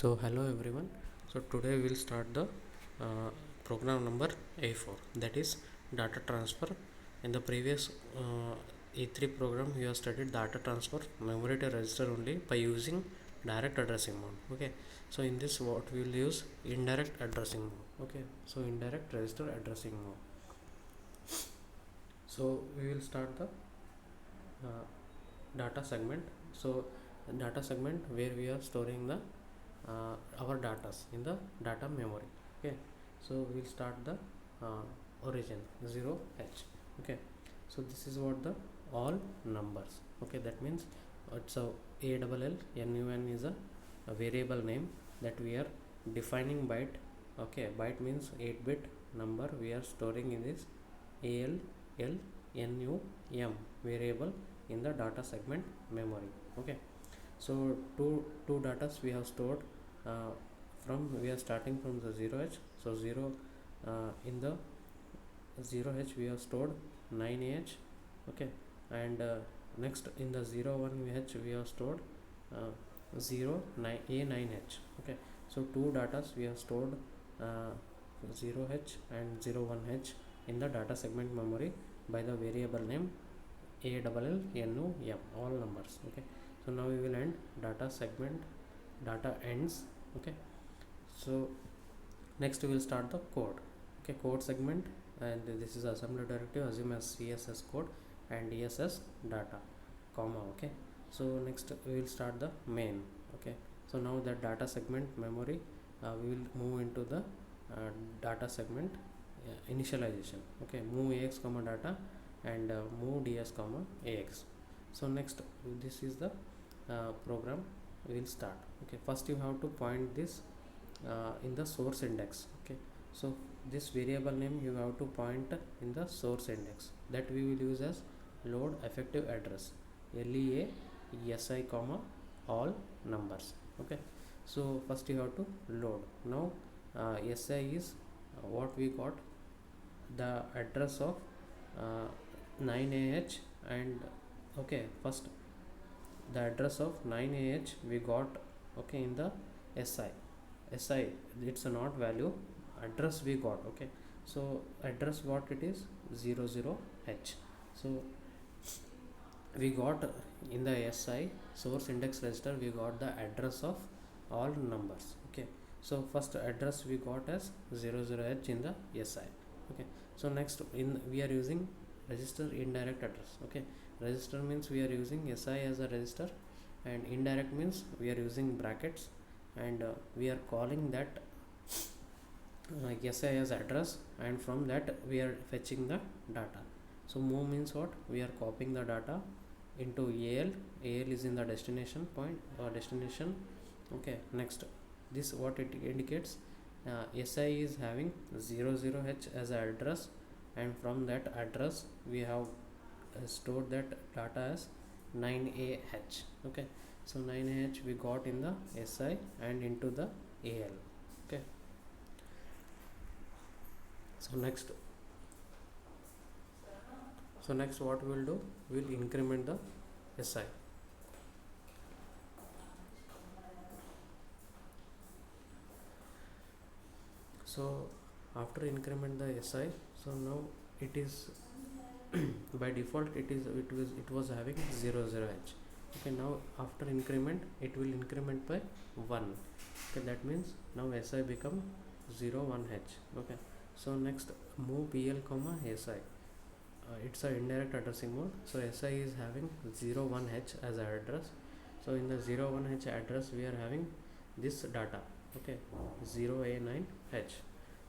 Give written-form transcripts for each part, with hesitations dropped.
So hello everyone. So today we'll start the program number A4, that is data transfer. In the previous E3 program we have studied data transfer memory to register only by using direct addressing mode. Okay. So in this what we will use indirect addressing mode. Okay. So indirect register addressing mode. So we will start the uh, data segment. So data segment where we are storing the our data in the data memory. Okay, so we'll start the origin 0h. Okay, so this is what the all numbers. Okay, that means it's a double L NUN is a variable name that we are defining byte. Okay, byte means 8-bit number we are storing in this ALLNUM variable in the data segment memory. Okay, so two datas we have stored uh, from we are starting from the 0h. So 0 in the 0h we have stored 9ah. Okay, and next in the 01h we have stored uh, 9a9h. Okay, so two datas we have stored uh, 0h and 01h in the data segment memory by the variable name ALLNUM, all numbers. Okay, so now we will end data segment data ends. Okay, so next we will start the code. Okay, code segment, and this is assembly directive, assume as CSS code and ESS data comma. Okay, so next we will start the main. Okay, so now that data segment memory we will move into the data segment initialization. Okay, move AX comma data and move DS comma AX. So next this is the program we will start. Okay, first you have to point this in the source index. Okay, so this variable name you have to point in the source index, that we will use as load effective address LEASI comma all numbers. Okay, so first you have to load. Now SI is what we got, the address of 9ah, and okay, first the address of 9ah we got. Okay, in the SI it's a not value, address we got. Okay, so address what it is 00h. So we got in the SI source index register we got the address of all numbers. Okay, so first address we got as 00h in the SI. Okay, so next in we are using register indirect address. Okay, register means we are using SI as a register, and indirect means we are using brackets, and we are calling that SI as address, and from that we are fetching the data. So move means what, we are copying the data into AL is in the destination point or destination. Okay, next this what it indicates, SI is having 00h as an address, and from that address we have stored that data as 9ah. Okay, so 9ah we got in the SI and into the AL. Okay, so next what we will do, we will increment the SI. So after increment the SI, so now it is by default it was having 00h. Okay, now after increment it will increment by 1. Okay, that means now SI become 01h. Okay, so next move PL comma SI, it's a indirect addressing mode. So SI is having 01h as a address. So in the 01h address we are having this data. Okay, 0a9h.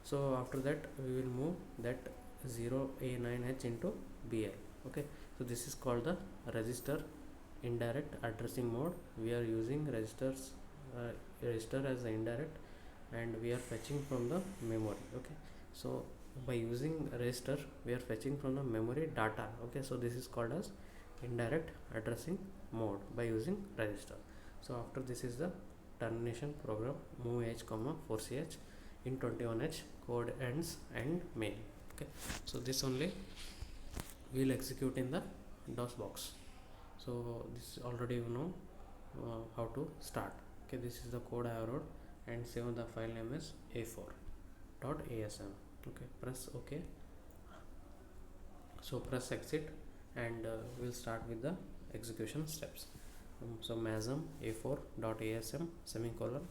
So after that we will move that 0a9h into BL. Okay, so this is called the register indirect addressing mode. We are using register as the indirect, and we are fetching from the memory. Okay, so by using register we are fetching from the memory data. Okay, so this is called as indirect addressing mode by using register. So after this is the termination program, move h comma force h in 21h code ends and main. Okay, so this only we will execute in the DOS box. So this already you know how to start. Okay, this is the code I have wrote, and save the file name as a4.asm. okay, press ok. So press exit, and we'll start with the execution steps. So masm a4.asm semicolon.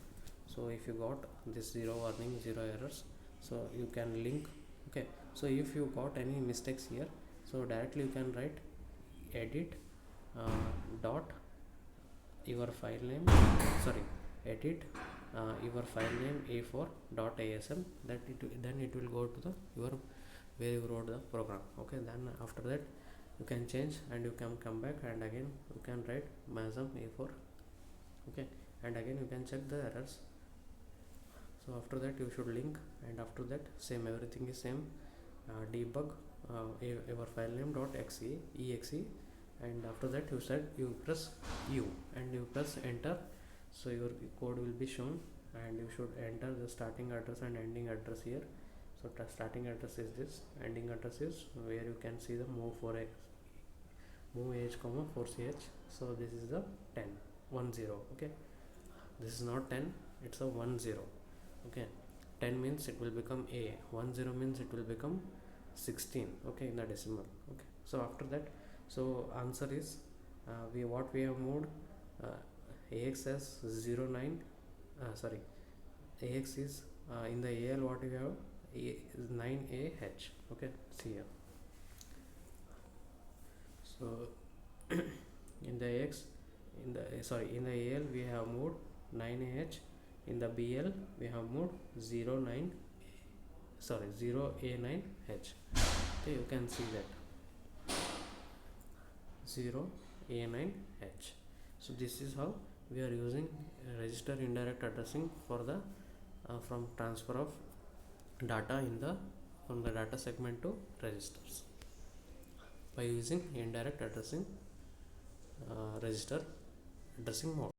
So if you got this zero warning, zero errors, so you can link. Okay, so if you got any mistakes here, so directly you can write edit dot your file name, sorry, edit your file name a4.asm, that then it will go to the your where you wrote the program. Okay, then after that you can change, and you can come back, and again you can write masm a4. Okay, and again you can check the errors. So after that you should link, and after that same, everything is same. Debug your file name .exe, and after that you said you press u and you press enter. So your code will be shown, and you should enter the starting address and ending address here. So starting address is this, ending address is where you can see the move 4x, move h comma 4ch. So this is the 10. Okay, this is not 10, it's a 10. Okay, 10 means it will become a, 10 means it will become 16. Okay, in the decimal. Okay, so after that, so answer is we have moved ax as 09, sorry, ax is in the al, what we have is 9ah. Okay, see here. So in the ax, in the in the al we have moved 9ah, in the bl we have moved 0a9h. Okay, you can see that 0a9h. So this is how we are using register indirect addressing for the from transfer of data in the from the data segment to registers by using indirect addressing register addressing mode.